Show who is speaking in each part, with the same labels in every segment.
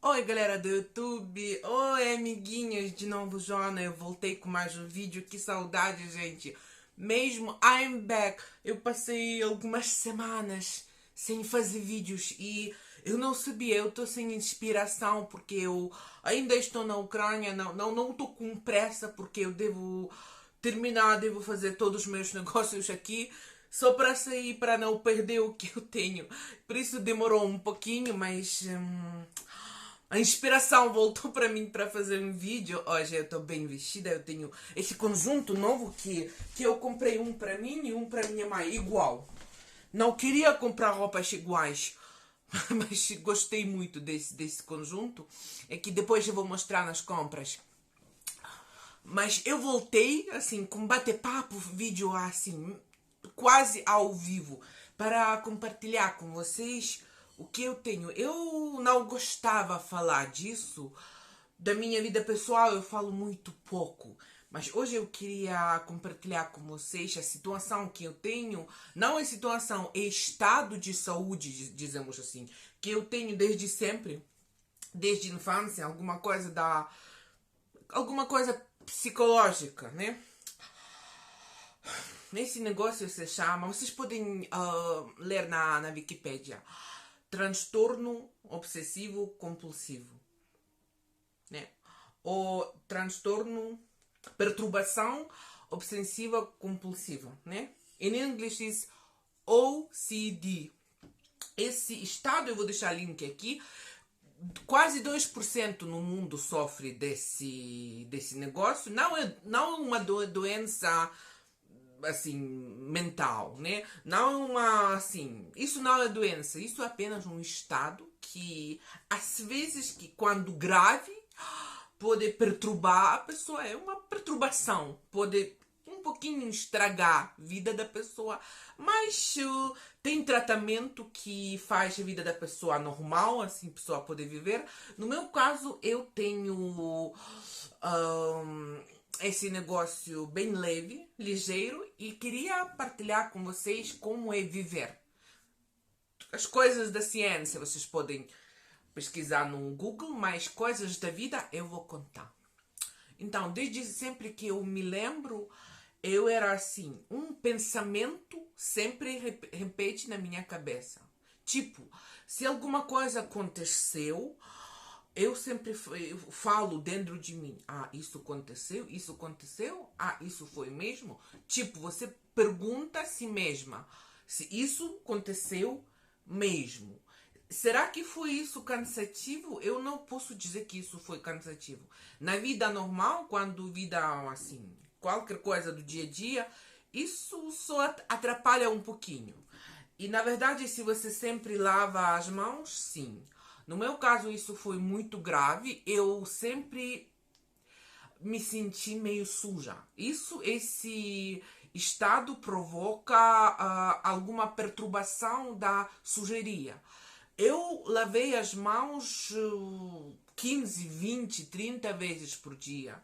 Speaker 1: Oi galera do YouTube, oi amiguinhos, de novo Joana, eu voltei com mais um vídeo, que saudade gente, mesmo I'm back. Eu passei algumas semanas sem fazer vídeos e eu não sabia, eu estou sem inspiração porque eu ainda estou na Ucrânia, não estou com pressa porque eu devo terminar, devo fazer todos os meus negócios aqui só para sair, para não perder o que eu tenho. Por isso demorou um pouquinho, mas a inspiração voltou para mim para fazer um vídeo. Hoje eu estou bem vestida, eu tenho esse conjunto novo que eu comprei, um para mim e um para minha mãe, igual. Não queria comprar roupas iguais, mas gostei muito desse conjunto. É que depois eu vou mostrar nas compras. Mas eu voltei, assim, com bate-papo, vídeo assim, quase ao vivo, para compartilhar com vocês o que eu tenho. Eu não gostava de falar disso, da minha vida pessoal, eu falo muito pouco. Mas hoje eu queria compartilhar com vocês a situação que eu tenho, não é situação, é estado de saúde, dizemos assim, que eu tenho desde sempre, desde a infância, alguma coisa psicológica, né? Nesse negócio se chama, vocês podem ler na Wikipédia, transtorno obsessivo compulsivo, né? Ou transtorno, perturbação obsessiva compulsiva, né? Em inglês diz OCD. Esse estado, eu vou deixar link aqui, quase 2% no mundo sofre desse negócio. Não é uma doença assim mental, né? Não é uma assim, isso não é doença, isso é apenas um estado que às vezes que quando grave pode perturbar a pessoa, é uma perturbação, pode um pouquinho estragar a vida da pessoa, mas tem tratamento que faz a vida da pessoa normal, assim a pessoa poder viver. No meu caso, eu tenho esse negócio bem leve, ligeiro, e queria partilhar com vocês como é viver. As coisas da ciência vocês podem pesquisar no Google, mas coisas da vida eu vou contar. Então, desde sempre que eu me lembro, eu era assim, um pensamento sempre repete na minha cabeça. Tipo, se alguma coisa aconteceu, eu sempre falo dentro de mim, isso aconteceu, isso foi mesmo. Tipo, você pergunta a si mesma se isso aconteceu mesmo. Será que foi isso cansativo? Eu não posso dizer que isso foi cansativo. Na vida normal, quando vida assim, qualquer coisa do dia a dia, isso só atrapalha um pouquinho. E na verdade, se você sempre lava as mãos, sim. No meu caso, isso foi muito grave. Eu sempre me senti meio suja. Esse estado provoca alguma perturbação da sujeiria. Eu lavei as mãos 15, 20, 30 vezes por dia.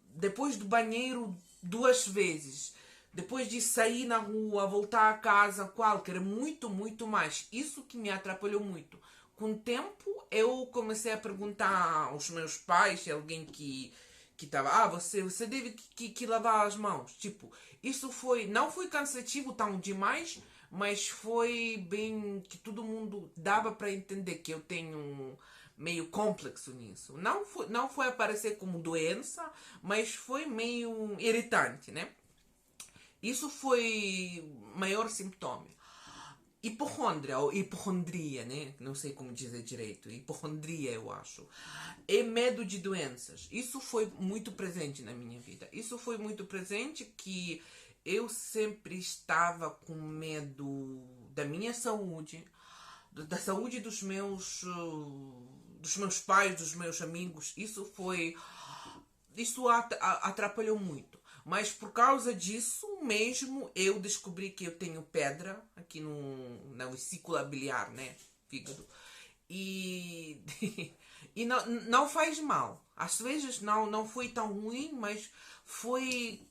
Speaker 1: Depois do banheiro, 2 vezes. Depois de sair na rua, voltar a casa, qualquer, muito mais. Isso que me atrapalhou muito. Com o tempo, eu comecei a perguntar aos meus pais, alguém que estava, você deve que lavar as mãos. Tipo, isso não foi cansativo tão demais, mas foi bem que todo mundo dava para entender que eu tenho meio complexo nisso. Não foi aparecer como doença, mas foi meio irritante, né? Isso foi maior sintoma. Hipocôndria, ou hipocondria, né? Não sei como dizer direito. Hipocondria, eu acho. É medo de doenças. Isso foi muito presente na minha vida. Isso foi muito presente que eu sempre estava com medo da minha saúde, da saúde dos meus pais, dos meus amigos. Isso atrapalhou muito. Mas por causa disso mesmo, eu descobri que eu tenho pedra aqui na vesícula biliar, né? Fígado. E, e não faz mal. Às vezes não foi tão ruim, mas foi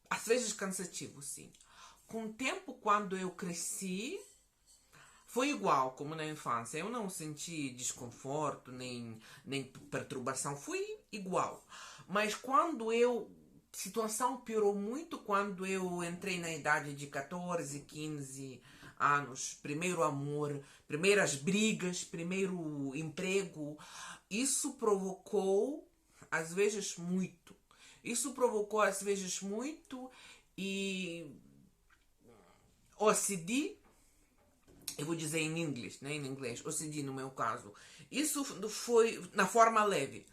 Speaker 1: às vezes cansativo, sim. Com o tempo, quando eu cresci, foi igual como na infância. Eu não senti desconforto, nem perturbação. Foi igual. Mas quando a situação piorou muito quando eu entrei na idade de 14, 15 anos. Primeiro amor, primeiras brigas, primeiro emprego. Isso provocou, às vezes, muito. Isso provocou, às vezes, muito e OCD, eu vou dizer em inglês, né? Em inglês, OCD no meu caso. Isso foi na forma leve.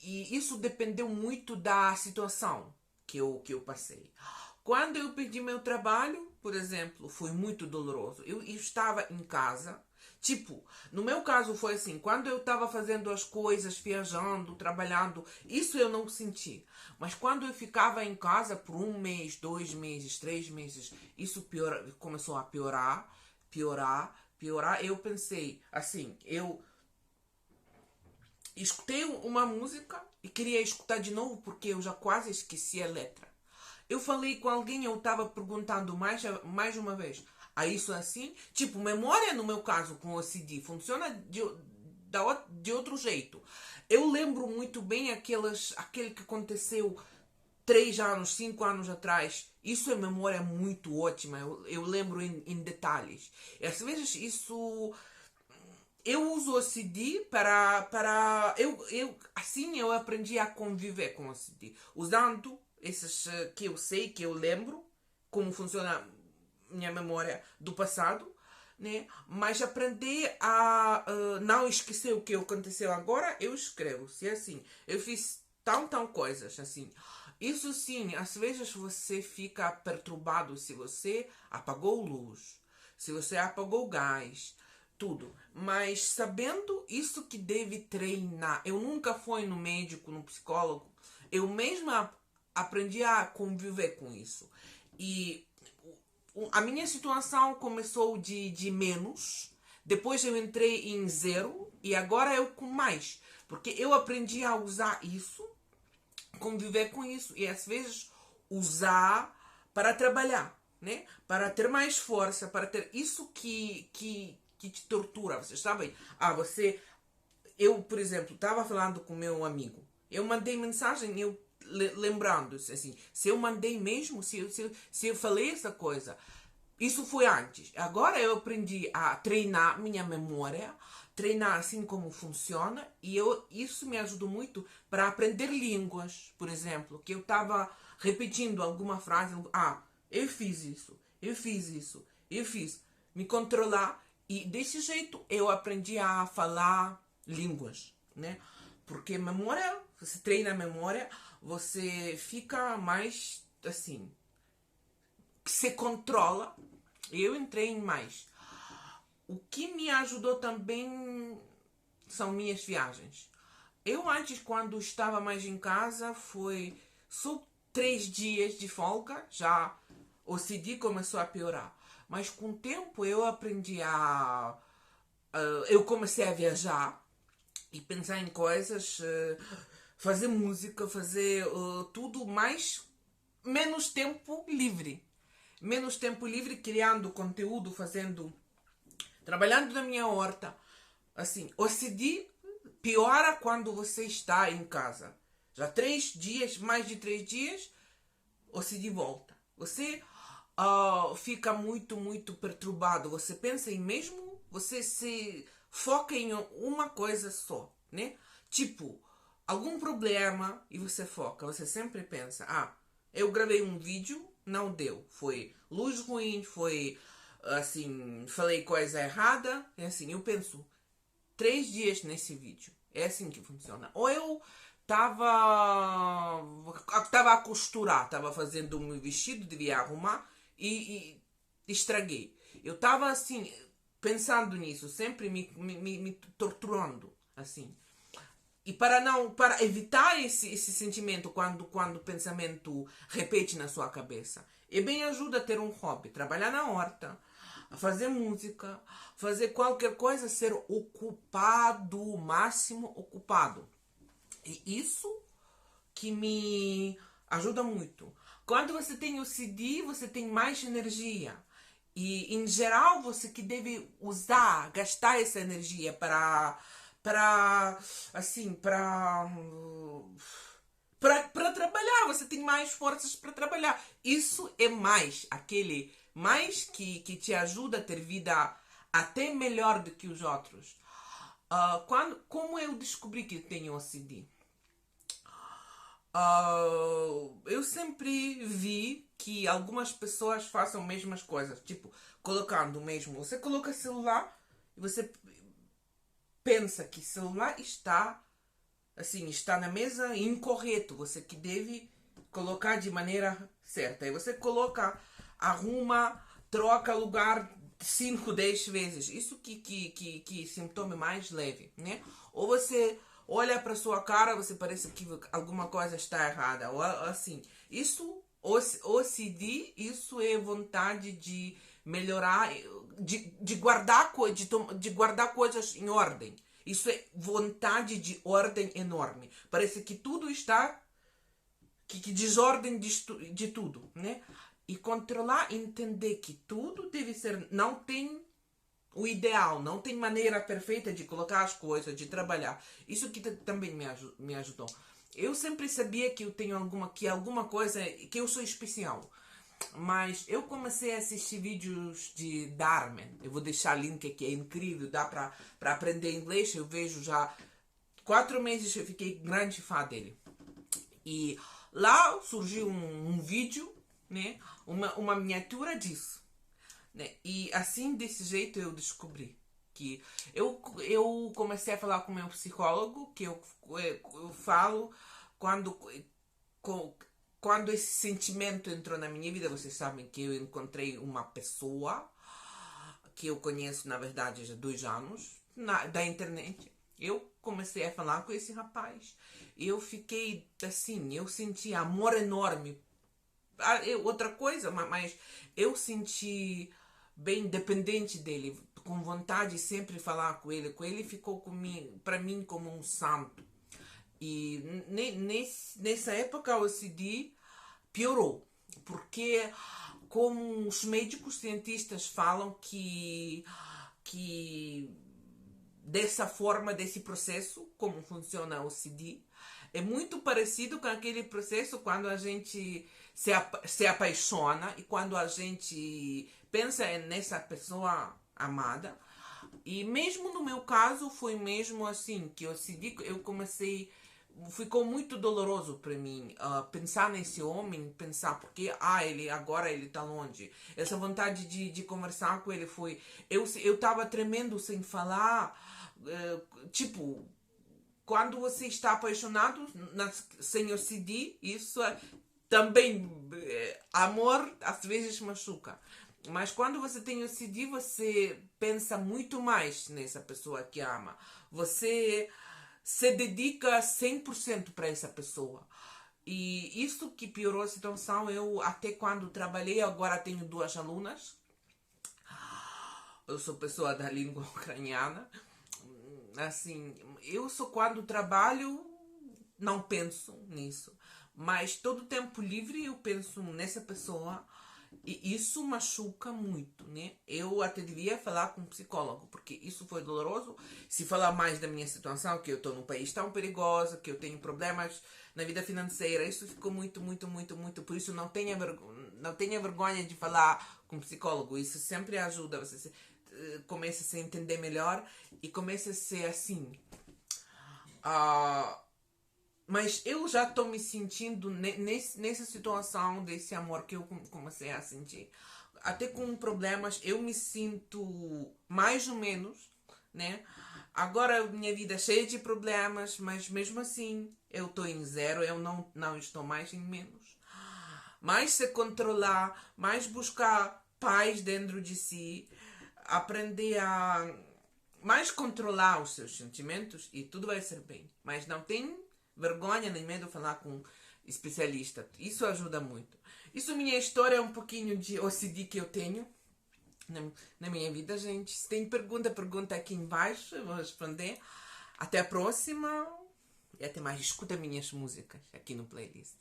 Speaker 1: E isso dependeu muito da situação que eu passei. Quando eu perdi meu trabalho, por exemplo, foi muito doloroso. Eu estava em casa. Tipo, no meu caso foi assim, quando eu estava fazendo as coisas, viajando, trabalhando, isso eu não senti. Mas quando eu ficava em casa por 1 mês, 2 meses, 3 meses, isso começou a piorar. Eu pensei, assim, eu escutei uma música e queria escutar de novo porque eu já quase esqueci a letra. Eu falei com alguém, eu estava perguntando mais uma vez. Isso assim? Tipo, memória no meu caso com o OCD funciona de outro jeito. Eu lembro muito bem aquele que aconteceu 3 anos, 5 anos atrás. Isso é memória muito ótima. Eu lembro em detalhes. E às vezes isso eu uso o OCD para assim eu aprendi a conviver com o OCD, usando esses que eu sei, que eu lembro como funciona minha memória do passado, né? Mas aprendi a não esquecer o que aconteceu agora. Eu escrevo, se é assim, eu fiz tão coisas assim. Isso sim, às vezes você fica perturbado se você apagou luz, se você apagou gás, tudo. Mas sabendo isso que deve treinar. Eu nunca fui no médico, no psicólogo. Eu mesma aprendi a conviver com isso. E a minha situação começou de menos. Depois eu entrei em zero. E agora eu com mais. Porque eu aprendi a usar isso, conviver com isso. E às vezes usar para trabalhar, né? Para ter mais força, para ter isso que te tortura. Vocês sabem? Eu, por exemplo, estava falando com meu amigo. Eu mandei mensagem, eu lembrando assim, se eu mandei mesmo, se eu falei essa coisa, isso foi antes. Agora eu aprendi a treinar minha memória, treinar assim como funciona, e isso me ajudou muito para aprender línguas, por exemplo, que eu estava repetindo alguma frase, eu fiz isso, eu fiz, me controlar, e desse jeito eu aprendi a falar línguas, né? Porque memória, você treina a memória, você fica mais assim, se controla. Eu entrei em mais. O que me ajudou também são minhas viagens. Eu antes, quando estava mais em casa, foi só 3 dias de folga, já o CD começou a piorar. Mas com o tempo eu aprendi eu comecei a viajar e pensar em coisas, fazer música, fazer tudo mais, menos tempo livre. Menos tempo livre criando conteúdo, trabalhando na minha horta. Assim, o CD piora quando você está em casa. Já 3 dias, mais de 3 dias, o CD volta. Você fica muito perturbado. Você pensa em mesmo, você se foca em uma coisa só, né? Tipo, algum problema e você foca. Você sempre pensa, eu gravei um vídeo, não deu. Foi luz ruim, foi assim, falei coisa errada. É assim, eu penso 3 dias nesse vídeo. É assim que funciona. Ou eu tava a costurar, tava fazendo um vestido, devia arrumar e estraguei. Eu tava assim, pensando nisso, sempre me torturando, assim. E para evitar esse sentimento quando o pensamento repete na sua cabeça, é bem ajuda a ter um hobby, trabalhar na horta, a fazer música, fazer qualquer coisa, ser ocupado, o máximo ocupado. E isso que me ajuda muito. Quando você tem o CD, você tem mais energia. E, em geral, você que deve usar, gastar essa energia assim, para trabalhar. Você tem mais forças para trabalhar. Isso é mais, aquele mais que te ajuda a ter vida até melhor do que os outros. Como eu descobri que tenho OCD? Eu sempre vi que algumas pessoas façam as mesmas coisas, tipo, colocando o mesmo. Você coloca celular e você pensa que celular está assim, está na mesa incorreto. Você que deve colocar de maneira certa. E você coloca, arruma, troca lugar 5 10 vezes. Isso que sintoma mais leve, né? Ou você olha para sua cara, você parece que alguma coisa está errada. Ou assim, isso, OCD, isso é vontade de melhorar, de guardar, de guardar coisas em ordem. Isso é vontade de ordem enorme. Parece que tudo está que desordem de tudo, né? E controlar, entender que tudo deve ser, não tem o ideal, não tem maneira perfeita de colocar as coisas, de trabalhar. Isso que também me ajudou. Eu sempre sabia que eu tenho alguma coisa, que eu sou especial. Mas eu comecei a assistir vídeos de Darman. Eu vou deixar link aqui, é incrível, dá para aprender inglês. Eu vejo já 4 meses, eu fiquei grande fã dele. E lá surgiu um vídeo, né? Uma miniatura disso. Né? E assim, desse jeito, eu descobri que eu comecei a falar com o meu psicólogo, que eu falo quando, quando esse sentimento entrou na minha vida. Vocês sabem que eu encontrei uma pessoa que eu conheço, na verdade, já há 2 anos, da internet. Eu comecei a falar com esse rapaz. E eu fiquei assim, eu senti amor enorme. Outra coisa, mas eu senti bem dependente dele, com vontade de sempre falar com ele. Ele ficou comigo, para mim, como um santo. E nessa época o OCD piorou, porque como os médicos cientistas falam que dessa forma, desse processo, como funciona o OCD, é muito parecido com aquele processo quando a gente se apaixona e quando a gente pensa nessa pessoa amada. E mesmo no meu caso foi mesmo assim, que eu comecei, ficou muito doloroso para mim pensar nesse homem, pensar porque ele tá longe. Essa vontade de conversar com ele foi, eu tava tremendo sem falar, tipo, quando você está apaixonado sem OCD, isso também, amor às vezes machuca. Mas quando você tem OCD, você pensa muito mais nessa pessoa que ama. Você se dedica 100% para essa pessoa. E isso que piorou a situação, eu até quando trabalhei, agora tenho 2 alunas. Eu sou pessoa da língua ucraniana. Assim, eu só quando trabalho não penso nisso. Mas todo tempo livre eu penso nessa pessoa. E isso machuca muito, né? Eu até devia falar com um psicólogo, porque isso foi doloroso. Se falar mais da minha situação, que eu estou num país tão perigoso, que eu tenho problemas na vida financeira, isso ficou muito, muito, muito, muito. Por isso não tenha vergonha de falar com um psicólogo. Isso sempre ajuda. Você começa a se entender melhor e começa a ser assim. Mas eu já estou me sentindo nessa situação desse amor que eu comecei a sentir. Até com problemas, eu me sinto mais ou menos, né? Agora minha vida é cheia de problemas, mas mesmo assim eu estou em 0, eu não estou mais em menos. Mais se controlar, mais buscar paz dentro de si, aprender a mais controlar os seus sentimentos e tudo vai ser bem. Mas não tem vergonha nem medo de falar com especialista. Isso ajuda muito. Isso é minha história, um pouquinho de OCD que eu tenho na minha vida, gente. Se tem pergunta aqui embaixo, eu vou responder. Até a próxima e até mais. Escuta minhas músicas aqui no playlist.